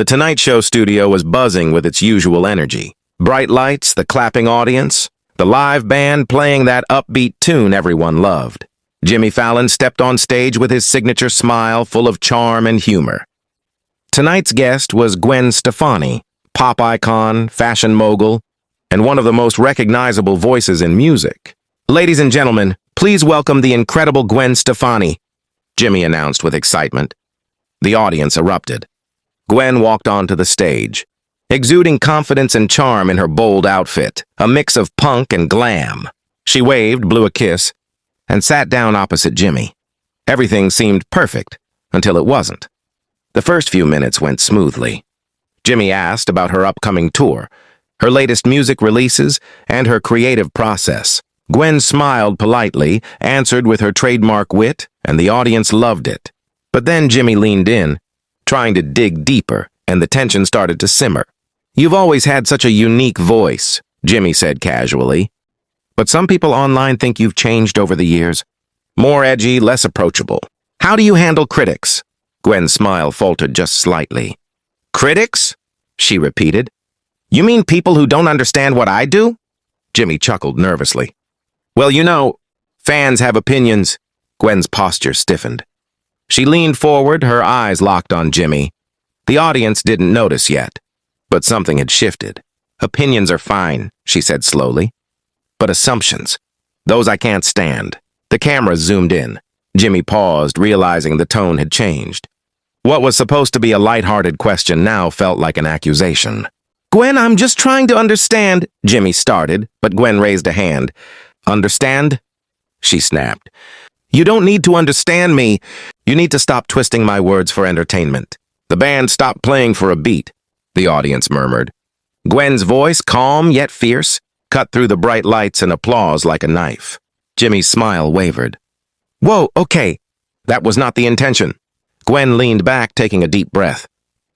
The Tonight Show studio was buzzing with its usual energy. Bright lights, the clapping audience, the live band playing that upbeat tune everyone loved. Jimmy Fallon stepped on stage with his signature smile full of charm and humor. Tonight's guest was Gwen Stefani, pop icon, fashion mogul, and one of the most recognizable voices in music. "Ladies and gentlemen, please welcome the incredible Gwen Stefani," Jimmy announced with excitement. The audience erupted. Gwen walked onto the stage, exuding confidence and charm in her bold outfit, a mix of punk and glam. She waved, blew a kiss, and sat down opposite Jimmy. Everything seemed perfect until it wasn't. The first few minutes went smoothly. Jimmy asked about her upcoming tour, her latest music releases, and her creative process. Gwen smiled politely, answered with her trademark wit, and the audience loved it. But then Jimmy leaned in, trying to dig deeper, and the tension started to simmer. "You've always had such a unique voice," Jimmy said casually. "But some people online think you've changed over the years. More edgy, less approachable. How do you handle critics?" Gwen's smile faltered just slightly. "Critics?" she repeated. "You mean people who don't understand what I do?" Jimmy chuckled nervously. "Well, you know, fans have opinions." Gwen's posture stiffened. She leaned forward, her eyes locked on Jimmy. The audience didn't notice yet, but something had shifted. "Opinions are fine," she said slowly. "But assumptions, those I can't stand." The camera zoomed in. Jimmy paused, realizing the tone had changed. What was supposed to be a lighthearted question now felt like an accusation. "Gwen, I'm just trying to understand," Jimmy started, but Gwen raised a hand. "Understand?" she snapped. "You don't need to understand me. You need to stop twisting my words for entertainment." The band stopped playing for a beat, the audience murmured. Gwen's voice, calm yet fierce, cut through the bright lights and applause like a knife. Jimmy's smile wavered. "Whoa, okay. That was not the intention." Gwen leaned back, taking a deep breath.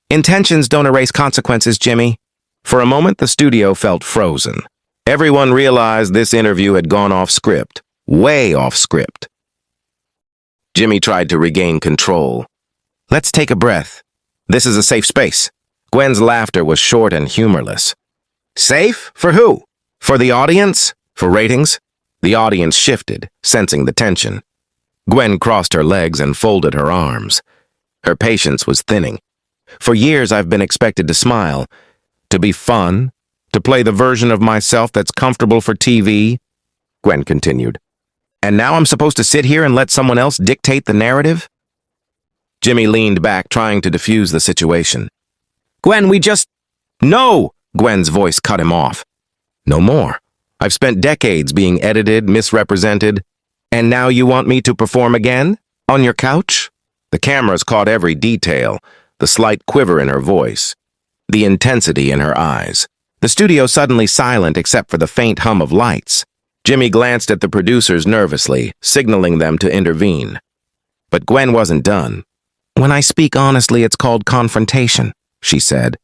"Intentions don't erase consequences, Jimmy." For a moment, the studio felt frozen. Everyone realized this interview had gone off script, way off script. Jimmy tried to regain control. "Let's take a breath. This is a safe space." Gwen's laughter was short and humorless. "Safe? For who? For the audience? For ratings?" The audience shifted, sensing the tension. Gwen crossed her legs and folded her arms. Her patience was thinning. "For years I've been expected to smile, to be fun, to play the version of myself that's comfortable for TV," Gwen continued. "And now I'm supposed to sit here and let someone else dictate the narrative?" Jimmy leaned back, trying to defuse the situation. "Gwen, No!" Gwen's voice cut him off. "No more. I've spent decades being edited, misrepresented, and now you want me to perform again? On your couch?" The cameras caught every detail, the slight quiver in her voice, the intensity in her eyes. The studio suddenly silent except for the faint hum of lights. Jimmy glanced at the producers nervously, signaling them to intervene. But Gwen wasn't done. "When I speak honestly, it's called confrontation," she said.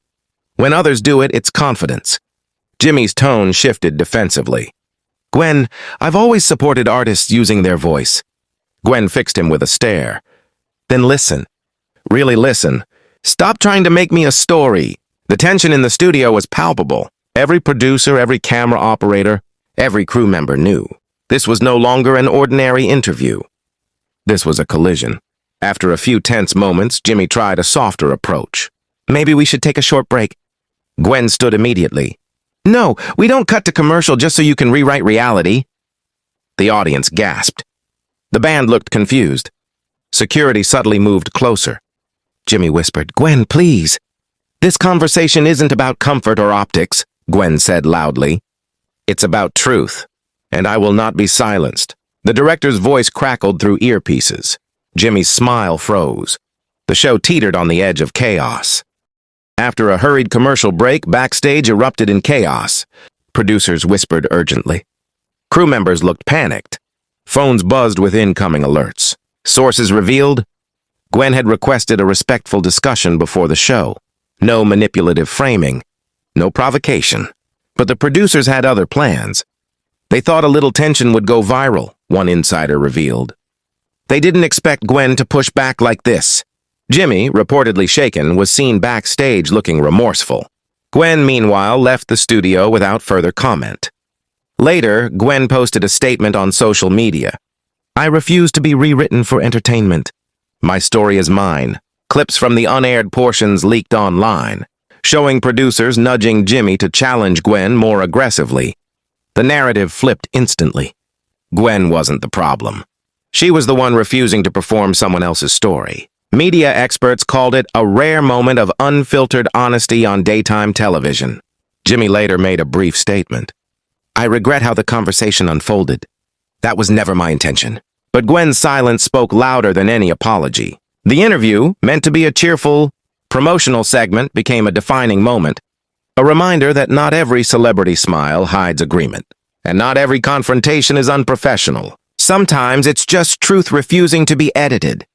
"When others do it, it's confidence." Jimmy's tone shifted defensively. "Gwen, I've always supported artists using their voice." Gwen fixed him with a stare. "Then listen. Really listen. Stop trying to make me a story." The tension in the studio was palpable. Every producer, every camera operator, every crew member knew. This was no longer an ordinary interview. This was a collision. After a few tense moments, Jimmy tried a softer approach. "Maybe we should take a short break." Gwen stood immediately. "No, we don't cut to commercial just so you can rewrite reality." The audience gasped. The band looked confused. Security subtly moved closer. Jimmy whispered, "Gwen, please." "This conversation isn't about comfort or optics," Gwen said loudly. "It's about truth, and I will not be silenced." The director's voice crackled through earpieces. Jimmy's smile froze. The show teetered on the edge of chaos. After a hurried commercial break, backstage erupted in chaos. Producers whispered urgently. Crew members looked panicked. Phones buzzed with incoming alerts. Sources revealed Gwen had requested a respectful discussion before the show. No manipulative framing, no provocation. But the producers had other plans. They thought a little tension would go viral, one insider revealed. They didn't expect Gwen to push back like this. Jimmy, reportedly shaken, was seen backstage looking remorseful. Gwen, meanwhile, left the studio without further comment. Later, Gwen posted a statement on social media. "I refuse to be rewritten for entertainment. My story is mine." Clips from the unaired portions leaked online, showing producers nudging Jimmy to challenge Gwen more aggressively. The narrative flipped instantly. Gwen wasn't the problem. She was the one refusing to perform someone else's story. Media experts called it a rare moment of unfiltered honesty on daytime television. Jimmy later made a brief statement. "I regret how the conversation unfolded. That was never my intention." But Gwen's silence spoke louder than any apology. The interview, meant to be a cheerful, promotional segment, became a defining moment. A reminder that not every celebrity smile hides agreement, and not every confrontation is unprofessional. Sometimes it's just truth refusing to be edited.